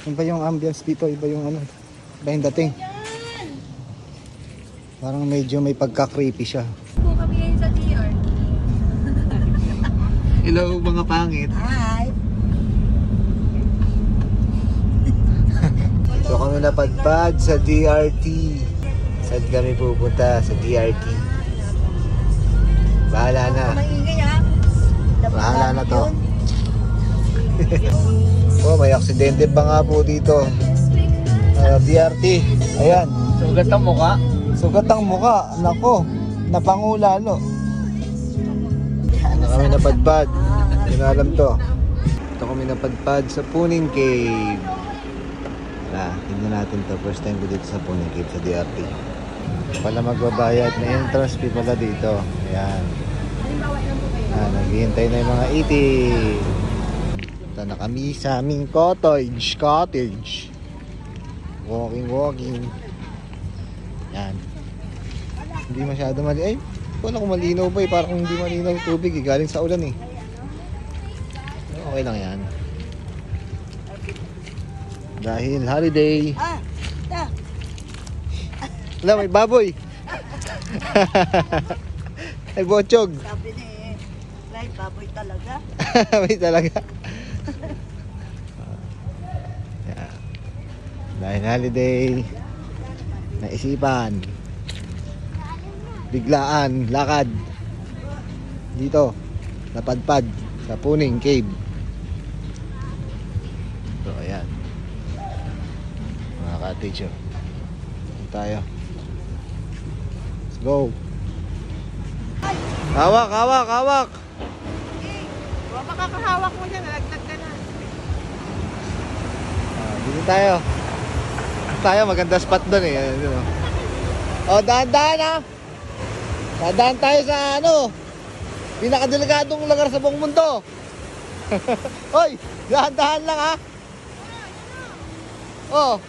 Iba yung ambience dito, iba yung ano, iba yung dating. Parang medyo may pagka-creepy siya. Po kami ngayon sa DR. Hello mga pangit. Hi. So kami napadpad sa DRT. Saan kami pupunta? Sa DRT. Bahala na. Maingay ha. Bahala na to. Oh, may aksidente pa nga po dito. DRT. Ayan. Sugat ang muka. Sugat ang muka. Nako. Napangulalo. Ano kami napadpad? Hindi na alam to. Ito kami napadpad sa Puning Cave. Tingnan natin to. First time ko dito sa Puning Cave sa DRT. Pala magbabayad na entrance fee pala dito. Ayan. Naghihintay na yung mga itim. Ito na kami sa aming cottage. Walking. Yan. Hindi masyado mali. Ay, wala kung malinaw pa eh. Parang hindi malinaw yung tubig eh. Galing sa ulan eh. Okay lang yan. Dahil holiday. Wala, may baboy. Ay, bochog. Sabi ni Lai, baboy talaga. May talaga. Yeah. Dahil holiday, naisipan, biglaan, lakad dito, napadpad sa Puning Cave. So ayan, mga cottage. Tayo, let's go. Hawak. Huwag makakahawak mo dyan, nalaglag ka na. Dito tayo, maganda spot doon eh. Oh, dahan-dahan ha. Dahan tayo sa ano, pinakadelikadong lugar sa buong mundo. Hoy, dahan-dahan lang ha. Oh,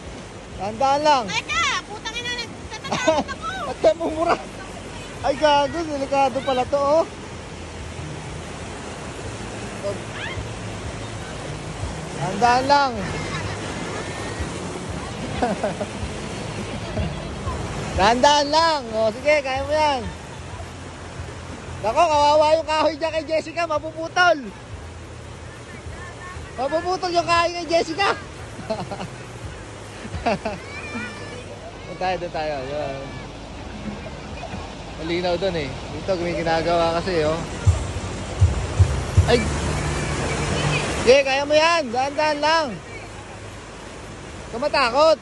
dahan-dahan lang. Teka, putang ina, natatakot ako. At tayo mumura. Ay gago, delikado pala to oh. Dahan-dahan lang. Dahan-dahan lang. O sige, kaya mo yan. Nako, kawawa yung kahoy dyan kay Jessica. Mapuputol. Mapuputol yung kahoy kay Jessica. Doon tayo. Yan. Malinaw doon eh. Dito may ginagawa kasi oh. Ay! Sige, kaya mo yan. Dahan-dahan lang. Kamatakot.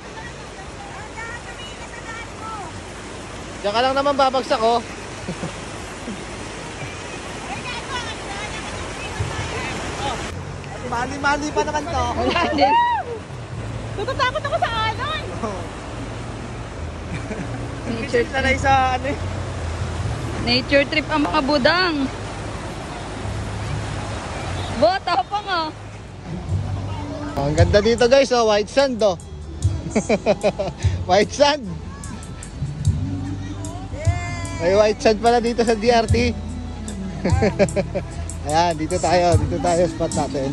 Diyan ka lang naman babagsak oh. Mali-mali pa naman to. Natatakot ako sa alon. Nature trip. Sa ano eh. Nature trip ang mga budang. Bota pa nga. Ang ganda dito guys oh, white sand oh. White sand. May white sand pala dito sa DRT. Ayan, dito tayo spot natin.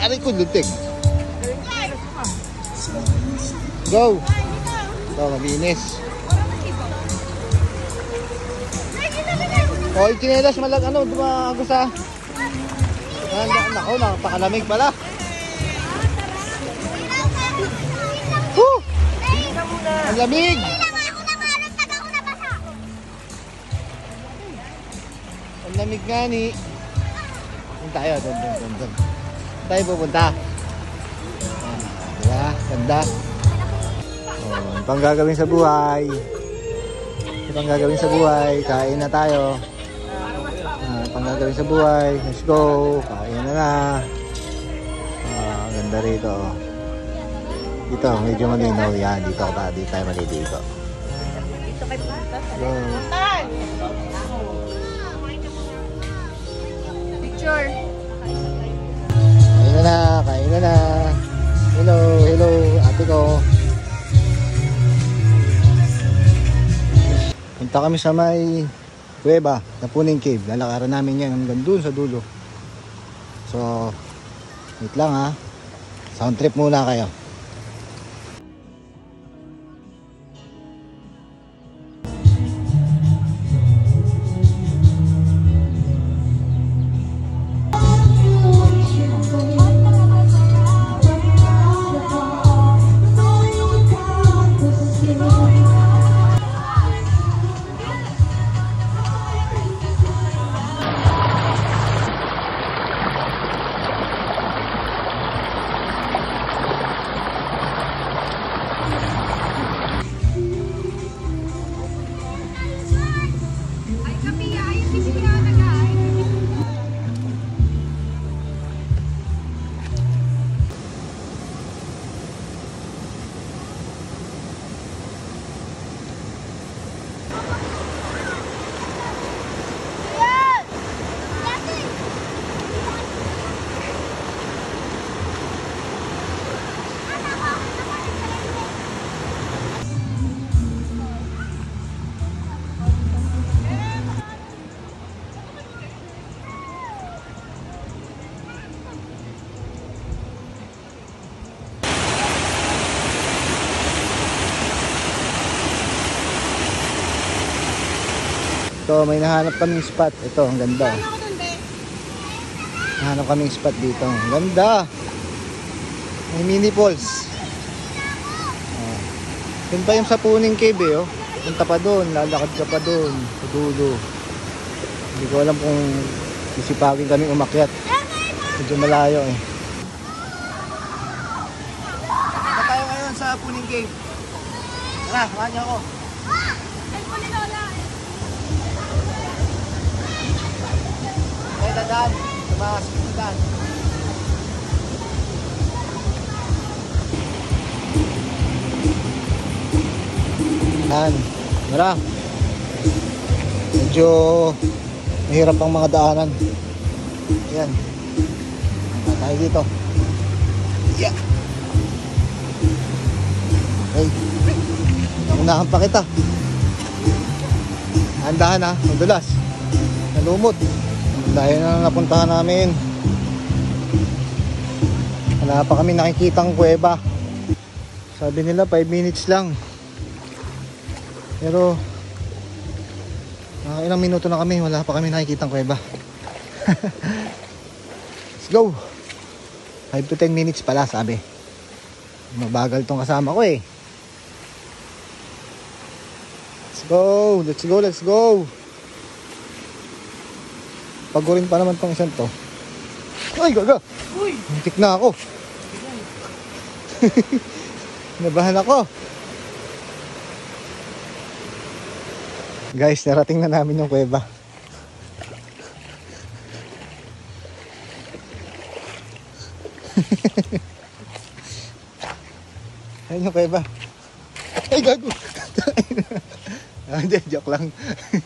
Aray ko, lutik. Go! Ito, malinis. O, yung chinelas malag, ano, dumagos sa... Nako, napakalamig pala. Woo! Ang lamig! Ang lamig nga ni. Doon tayo, doon. Tayo pupunta. Diba? Ganda. Oh, pang gagawin sa buhay. Pang gagawin sa buhay. Kain na tayo. Pang gagawin sa buhay. Let's go. Kain na. Ganda rito. Dito, medyo malinaw yan. Dito tayo maliligo. Dito kay Punta. Go. Picture. Kain na na. Hello, ate ko. Punta kami sa may kuweba na Puning Cave. Lalakaran namin yan hanggang dun sa dulo. So, wait lang ha. Sound trip muna kayo. So may nahanap kaming spot. Ito, ang ganda. Nahanap kaming spot dito. Ang ganda. May mini falls. Yun pa yung sa Puning Cave eh. Oh. Punta pa doon. Lalakad ka pa doon. Sa dulo. Hindi ko alam kung sisipagin kaming umakyat. Medyo malayo eh. Punta tayo ngayon sa Puning Cave. Tara, samahan niyo ako. Dadaan, tumakas yung dadaan. Yan, tara. Medyo mahirap ang mga daanan. Yan. Tayo dito. Yeah. Hey. Unahan pa kita. Andahan ha, madulas. Nalumot. Dahil na napuntahan namin, wala pa kami nakikitang kuweba. Sabi nila 5 minutes lang, pero ilang minuto na kami, wala pa kami nakikitang kuweba. Let's go. 5 to 10 minutes pala sabi. Mabagal tong kasama ko eh. Let's go, let's go, let's go. Pagurin pa naman tong isang to. Ay, gaga! Uy! Muntik na ako. Nabahan ako. Guys, narating na namin yung kuweba. Ayun yung kuweba. Ay, gago! Hindi, joke lang.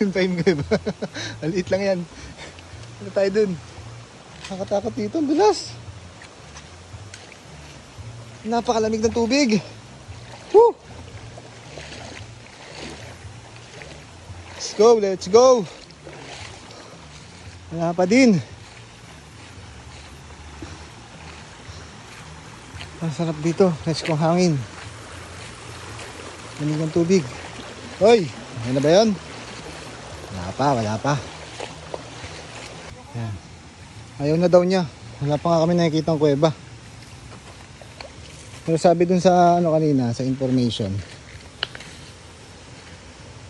Yun pa yung kuweba. Maliit lang yan. Ano tayo dun? Nakatakot dito, ang dulas. Napakalamig ng tubig. Woo! Let's go, let's go. Wala pa din. Ang sarap dito, let's go hangin. Lamig ng tubig. Hoy, ano na ba yun? Wala pa, wala pa. Yan. Ayaw na daw niya. Wala pa nga kami nakikita ang kuweba. Pero sabi dun sa ano kanina, sa information,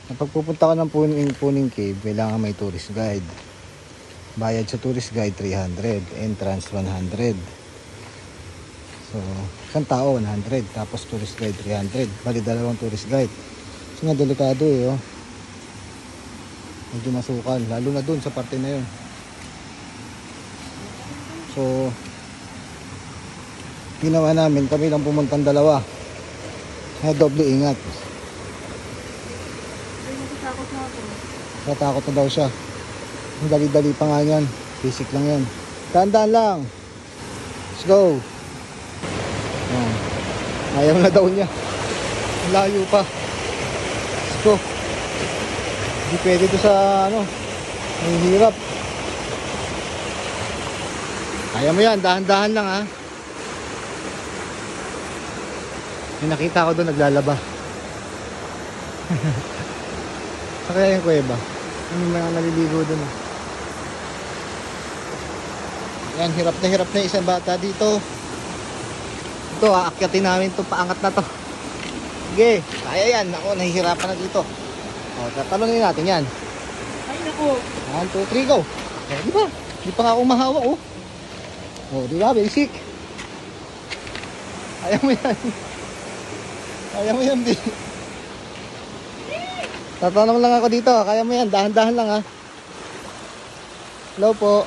kapag pupunta ka ng Puning Cave, kailangan may tourist guide. Bayad sa tourist guide 300, entrance 100. So, isang tao 100, tapos tourist guide 300. Bali dalawang tourist guide. Kasi nga delikado eh, oh. Medyo masukal, lalo na dun sa parte na yun. So, ginawa namin, kami lang pumuntang dalawa. Kaya doble ingat. Natakot na daw siya. Ang dali-dali pa nga yan. Basic lang yan. Tandaan lang. Let's go. Ayaw na daw niya. Layo pa. Let's go. Hindi pwede ito sa ano. Mahihirap. Kaya mo yan, dahan-dahan lang ha. May nakita ko doon naglalaba. Sa kaya yung kuweba? May mga naliligo doon. Yan, hirap na isang bata dito. Ito, aakyatin namin ito, paangat na to. Sige, kaya yan. Ako, nahihirapan na dito. O, tatalunin natin yan. Ay, naku. 1, 2, 3, go. O, di ba? Di pa nga ako mahawak, oh. O, di ba? Basic. Ayaw mo yan. Kaya mo yan, di. Tatanong lang ako dito. Kaya mo yan. Dahan-dahan lang, ha. Hello po.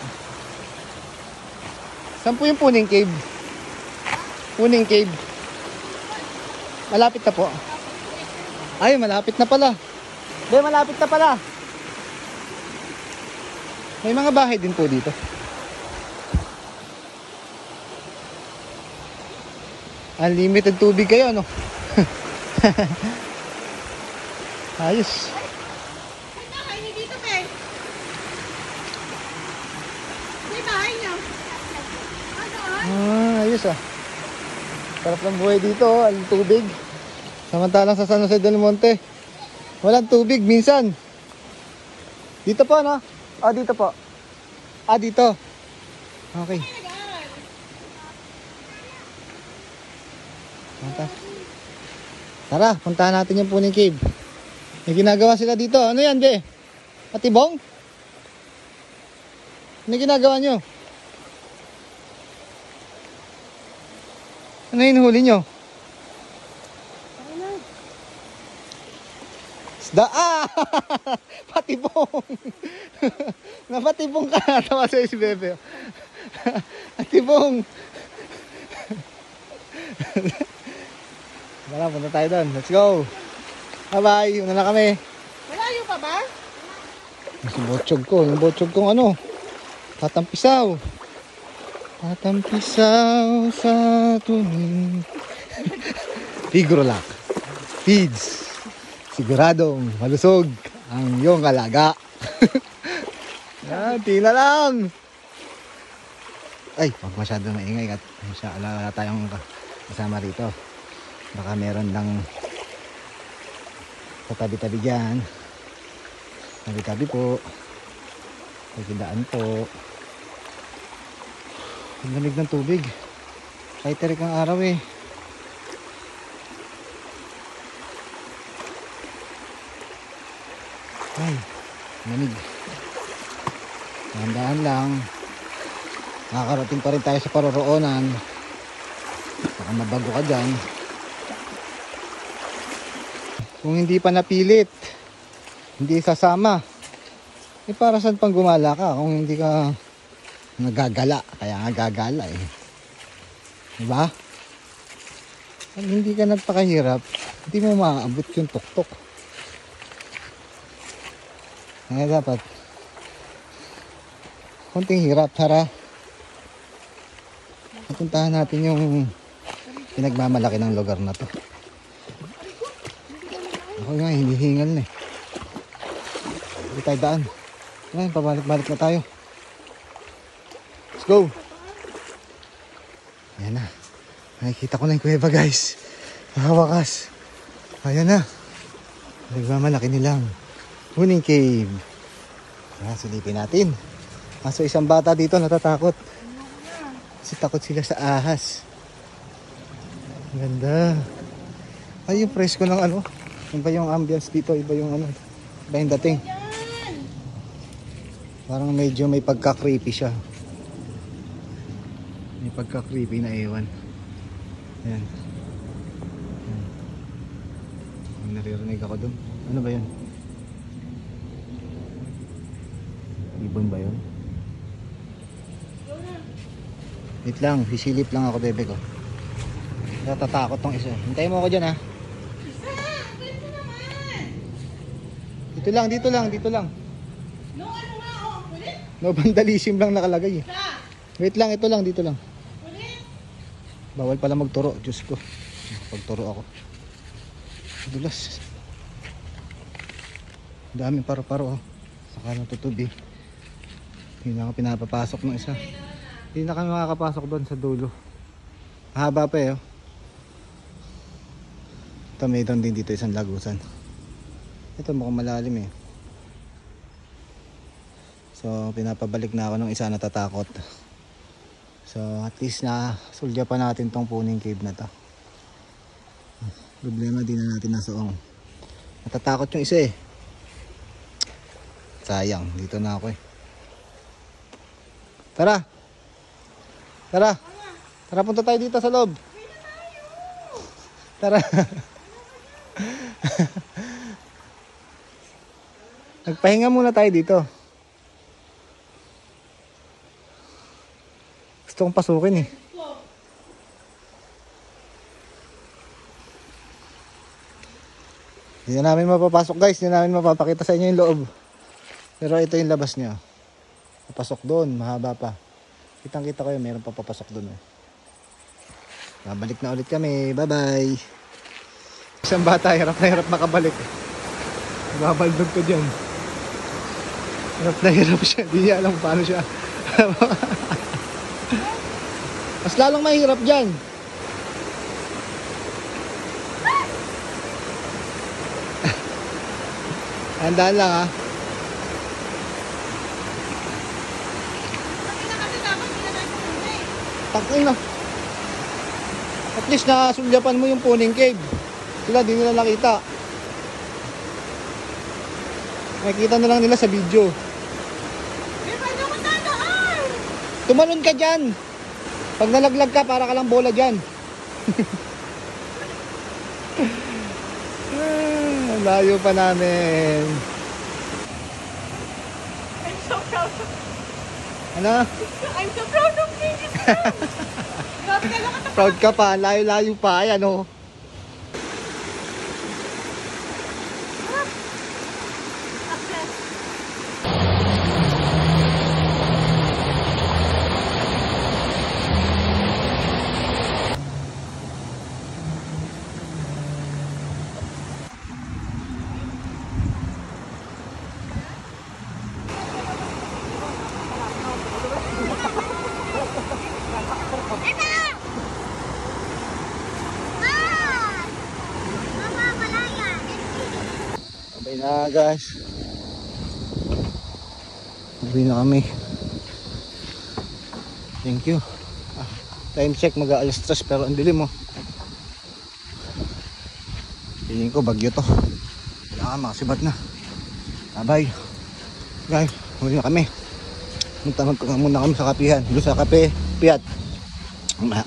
Saan po yung Puning Cave? Puning Cave. Malapit na po. Ay, malapit na pala. Malapit na pala. May mga bahay din po dito. Unlimited tubig kayo, no? Ayos. Ay, nakain niyo dito, pe. May bahay niyo. Ayos ah. Sarap ng buhay dito, oh. Ang tubig. Samantalang sa San Jose del Monte, walang tubig minsan. Dito po, no? Dito po. Dito. Okay. Tara, puntahan natin yung Puning Cave. May ginagawa sila dito. Ano yan, be? Patibong? Ano ginagawa nyo? Ano yung huli nyo? Isda. Patibong. Napatibong ka. Tawa sa'yo si Bebe. Patibong. Tara, punta tayo doon. Let's go. Bye-bye. Una na kami. Malayo pa ba? Yung botsog ko. Yung botsog kong ano. Tatampisaw. Tatampisaw sa tuwing. Tigrolak. Feeds. Siguradong malusog ang iyong alaga. Tila lang. Ay, huwag masyado maingay. Wala tayong kasama rito. Baka meron lang sa tabi-tabi dyan. Tabi-tabi po. Pagkidaan po. Ang lamig ng tubig. Kahit terik ang araw eh. Ay, lamig. Dahan-dahan lang. Nakakarating pa rin tayo sa paroroonan. Baka mabago ka dyan. Kung hindi pa napilit, hindi sasama, eh para saan pang gumala ka kung hindi ka nagagala? Kaya nga gagala eh. Diba? Pag hindi ka nagpakahirap, hindi mo maaabot yung tuktok. Kaya dapat konting hirap, tara. Puntahan natin yung pinagmamalaki ng lugar na to. Ako nga, hinihingal na eh. Hindi tayo daan. Ayan, pabalik-balik na tayo. Let's go. Ayan na. Nakikita ko na yung kuweba, guys. Nakawakas. Ayan na. Nagmamalaki nilang Puning Cave. Ayan, silipin natin. Kaso isang bata dito natatakot. Kasi takot sila sa ahas. Ganda. Ay, yung presko ng ano. Iba yung ambience dito, iba yung ano, iba yung dating. Parang medyo may pagka-creepy siya. May pagka-creepy na ewan. Ayan. May naririnig ako dun. Ano ba yun? Ibon ba yun? Wait lang, sisilip lang ako, bebe ko. Natatakot tong isa. Hintayin mo ako dyan, ha? Dito lang. No, ano nga, oh, kulit? No vandalism lang nakalagay eh. Sa? Wait lang, ito lang, dito lang. Kulit? Bawal pala magturo, Diyos ko. Pagturo ako. Dulas. Daming paro-paro oh. Saka natutubi. Hindi na ako pinapapasok ng isa. Hindi na kami makakapasok doon sa dulo. Mahaba pa eh oh. Ito mayroon din dito isang lagusan. Ito mukhang malalim eh. So pinapabalik na ako ng isa natatakot. So at least na sulya pa natin tong Puning Cave na to. Problema din na natin nasoong. Natatakot yung isa eh. Sayang, dito na ako eh. Tara. Tara. Tara, punta tayo dito sa loob. Tara. Nagpahinga muna tayo dito. Gusto kong pasukin eh. Hindi na namin mapapasok guys. Hindi na namin mapapakita sa inyo yung loob. Pero ito yung labas niya. Papasok doon. Mahaba pa. Kitang kita ko yun. Meron pa papasok doon. Babalik na ulit kami. Bye bye. Isang bata. Hirap na hirap makabalik. Babaldog ko dyan. Hirap na hirap siya. Hindi niya alam paano siya. Mas lalong mahirap dyan. Handaan lang ha. Takin na. At least nasulyapan mo yung Puning Cave. Sila di nila nakita. Nakikita na lang nila sa video. Tumalon ka dyan. Pag nalaglag ka, para ka lang bola dyan. Layo pa namin. I'm so proud of Ano? I'm so proud of me. Grabe ka lang. Proud ka pa. Layo-layo pa. Ayan o. Sabay na guys. Sabay na kami. Thank you. Time check mag-aalas 3 pero ang dilim mo. Tingin ko bagyo to. Kailangan makasibat na. Bye guys, huli na kami. Punta muna kami sa kapihan. Doon sa kape, Piat.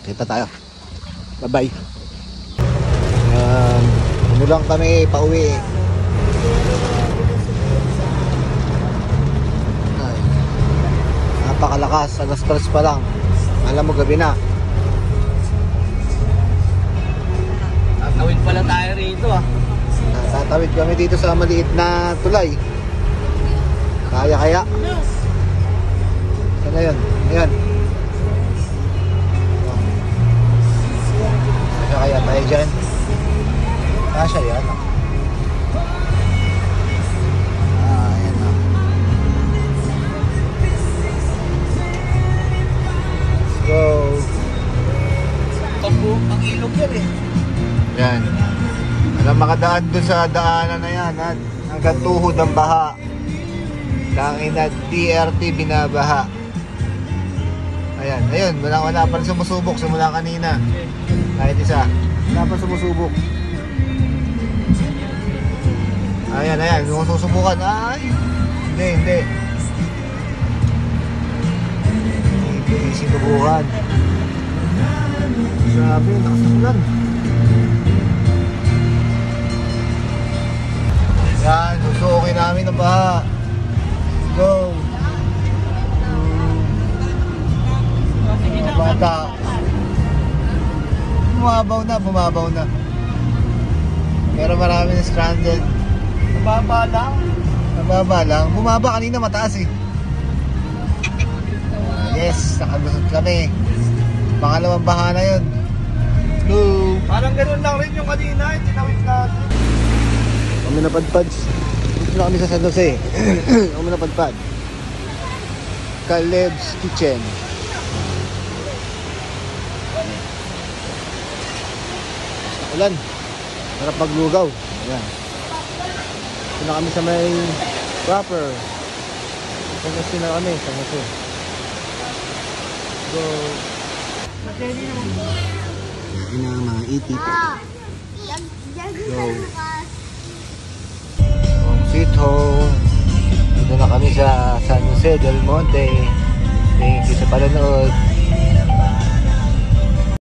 Kita tayo. Bye bye. Ano lang kami pauwi. Ay, napakalakas. Alas 3 pa lang. Alam mo gabi na. Tatawid pala tayo rito ah. Tatawid kami dito sa maliit na tulay. Kaya. Saan na yun? Ayan. Kaya tayo dyan. Kasya yan. Ayan na. Let's go. Ang ilog yan eh. Yan. Alam makadaan dun sa daanan na yan. Hanggang tuhod ang baha. Tangina DRT binabaha. Ayun. Wala pa rin sumusubok simula kanina. Kahit isa. Wala pa sumusubok. Ayan. Kung susubukan. Ay. Hindi. Hindi sinubukan. Sabi, nakasulan. Yan, susukin namin ang baha. Go. Mga bata. Bumabaw na. Pero marami na stranded. Mababa lang. Bumaba kanina mataas eh. Yes, nakalusot kami. Pangalawang baha na yun. Go. Parang ganun lang rin yung kanina. Tinawid natin. Kami napadpad. Dito na kami sa San Jose. Kami napadpad. Caleb's Kitchen. Ulan. Sarap maglugaw. Ayan. Ito na kami sa may proper. San Jose na kami. San Jose. Go. Yan na mga itip. Go. Home sweet home. Dito na kami sa San Jose del Monte. Thank you sa panonood.